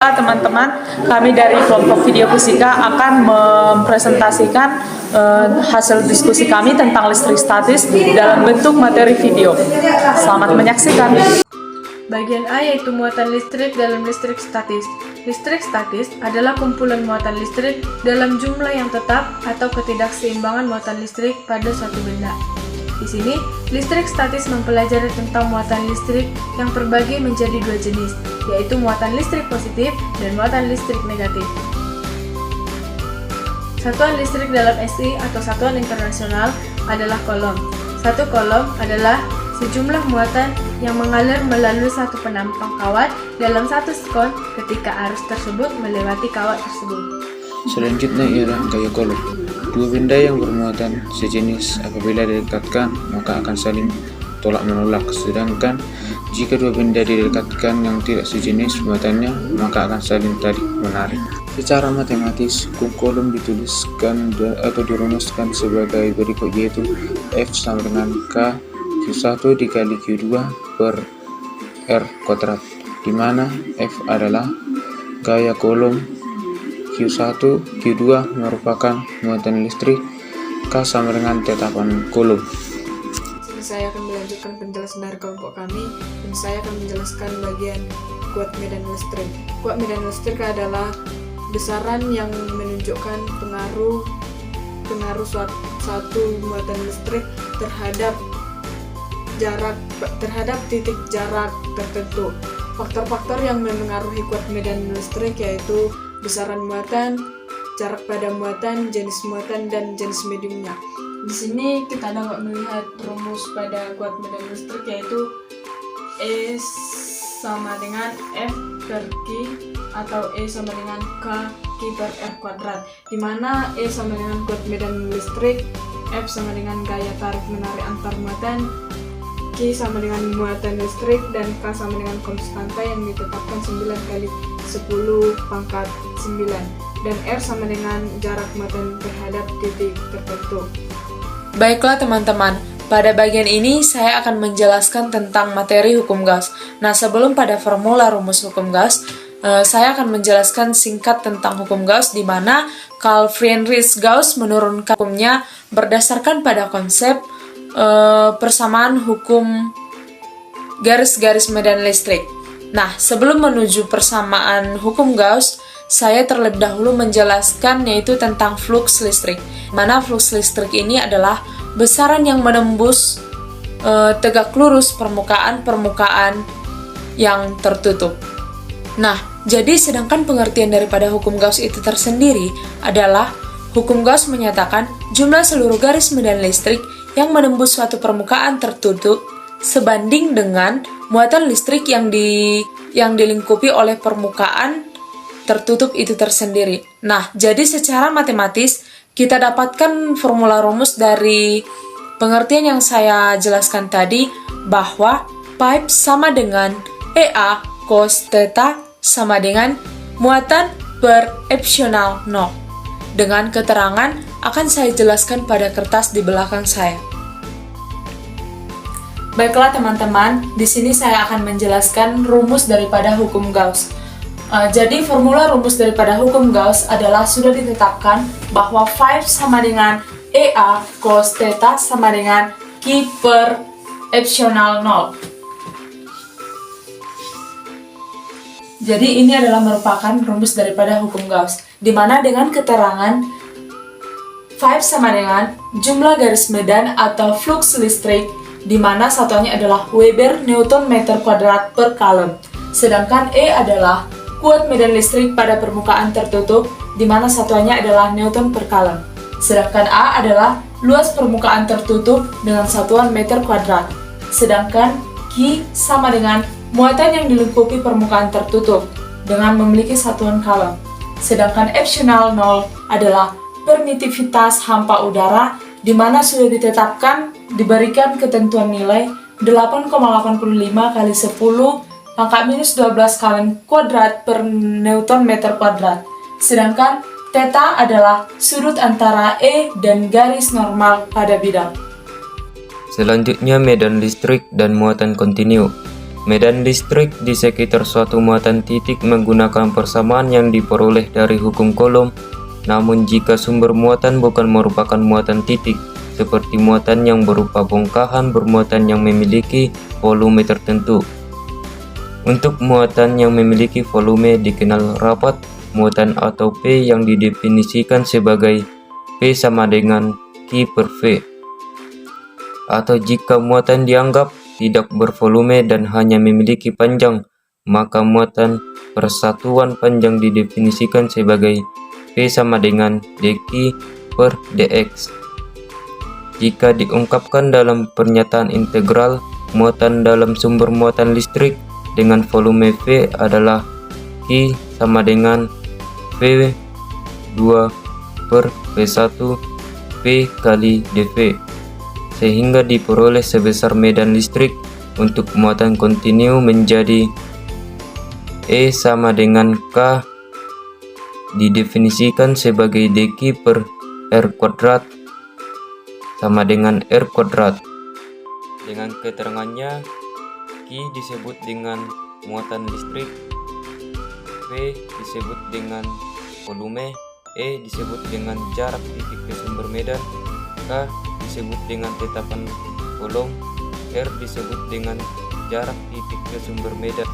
Teman-teman, kami dari kelompok video fisika akan mempresentasikan hasil diskusi kami tentang listrik statis dalam bentuk materi video. Selamat menyaksikan. Bagian A yaitu muatan listrik dalam listrik statis. Listrik statis adalah kumpulan muatan listrik dalam jumlah yang tetap atau ketidakseimbangan muatan listrik pada suatu benda. Di sini, listrik statis mempelajari tentang muatan listrik yang terbagi menjadi dua jenis, yaitu muatan listrik positif dan muatan listrik negatif. Satuan listrik dalam SI atau satuan internasional adalah kolom. Satu kolom adalah sejumlah muatan yang mengalir melalui satu penampang kawat dalam satu sekon ketika arus tersebut melewati kawat tersebut. Selanjutnya ialah gaya kolom. Dua benda yang bermuatan sejenis apabila didekatkan maka akan saling tolak menolak, sedangkan jika dua benda didekatkan yang tidak sejenis muatannya maka akan saling tarik menarik. Secara matematis, hukum kolom dituliskan atau dirumuskan sebagai berikut, yaitu F sama dengan K Q1 dikali Q2 per R kuadrat, di mana F adalah gaya kolom, Q1, Q2 merupakan muatan listrik, K sama dengan tetapan kolom. Saya akan melanjutkan penjelasan dari kelompok kami, dan saya akan menjelaskan bagian kuat medan listrik. Kuat medan listrik adalah besaran yang menunjukkan pengaruh suatu muatan listrik terhadap titik jarak tertentu. Faktor-faktor yang memengaruhi kuat medan listrik yaitu besaran muatan, jarak pada muatan, jenis muatan, dan jenis mediumnya. Di sini kita dapat melihat rumus pada kuat medan listrik yaitu E sama dengan F per Q atau E sama dengan K per R kuadrat, di mana E sama dengan kuat medan listrik, F sama dengan gaya tarik menarik antar muatan, Q sama dengan muatan listrik, dan K sama dengan konstanta yang ditetapkan 9 kali 10 pangkat 9, dan R sama dengan jarak muatan terhadap titik tertentu. Baiklah teman-teman, pada bagian ini saya akan menjelaskan tentang materi hukum Gauss. Nah, sebelum pada formula rumus hukum Gauss, saya akan menjelaskan singkat tentang hukum Gauss, di mana Carl Friedrich Gauss menurunkan hukumnya berdasarkan pada konsep persamaan hukum garis-garis medan listrik. Nah, sebelum menuju persamaan hukum Gauss, saya terlebih dahulu menjelaskan yaitu tentang flux listrik. Mana flux listrik ini adalah besaran yang menembus tegak lurus permukaan yang tertutup. Nah, jadi sedangkan pengertian daripada hukum Gauss itu tersendiri adalah hukum Gauss menyatakan jumlah seluruh garis medan listrik yang menembus suatu permukaan tertutup sebanding dengan muatan listrik yang dilingkupi oleh permukaan tertutup itu tersendiri. Nah, jadi secara matematis kita dapatkan formula rumus dari pengertian yang saya jelaskan tadi, bahwa pipe sama dengan EA cos theta sama dengan muatan per epsilon 0. Dengan keterangan akan saya jelaskan pada kertas di belakang saya. Baiklah teman-teman, di sini saya akan menjelaskan rumus daripada hukum Gauss. Jadi formula rumus daripada hukum Gauss adalah sudah ditetapkan bahwa phi sama dengan EA cos theta sama dengan Q per epsilon 0. Jadi ini adalah merupakan rumus daripada hukum Gauss, di mana dengan keterangan phi sama dengan jumlah garis medan atau flux listrik, di mana satuannya adalah Weber Newton meter kuadrat per coulomb. Sedangkan E adalah kuat medan listrik pada permukaan tertutup, di mana satuannya adalah Newton per coulomb. Sedangkan A adalah luas permukaan tertutup dengan satuan meter kuadrat. Sedangkan Q sama dengan muatan yang dilingkupi permukaan tertutup dengan memiliki satuan coulomb. Sedangkan epsilon 0 adalah permitivitas hampa udara, di mana sudah ditetapkan diberikan ketentuan nilai 8,85 kali 10 pangkat minus 12 kali kuadrat per Newton meter kuadrat. Sedangkan theta adalah sudut antara E dan garis normal pada bidang. Selanjutnya medan listrik dan muatan kontinu. Medan listrik di sekitar suatu muatan titik menggunakan persamaan yang diperoleh dari hukum Coulomb. Namun jika sumber muatan bukan merupakan muatan titik, seperti muatan yang berupa bongkahan bermuatan yang memiliki volume tertentu. Untuk muatan yang memiliki volume dikenal rapat muatan atau P yang didefinisikan sebagai P sama dengan Q per V. Atau jika muatan dianggap tidak bervolume dan hanya memiliki panjang, maka muatan persatuan panjang didefinisikan sebagai P sama dengan dq per dx. Jika diungkapkan dalam pernyataan integral, muatan dalam sumber muatan listrik dengan volume V adalah Q sama dengan V2 per V1 P kali dV, sehingga diperoleh sebesar medan listrik untuk muatan kontinu menjadi E sama dengan K didefinisikan sebagai dq per R kuadrat sama dengan R kuadrat. Dengan keterangannya, Q disebut dengan muatan listrik, V disebut dengan volume, E disebut dengan jarak titik ke sumber medan, K disebut dengan tetapan Coulomb, R disebut dengan jarak titik ke sumber medan.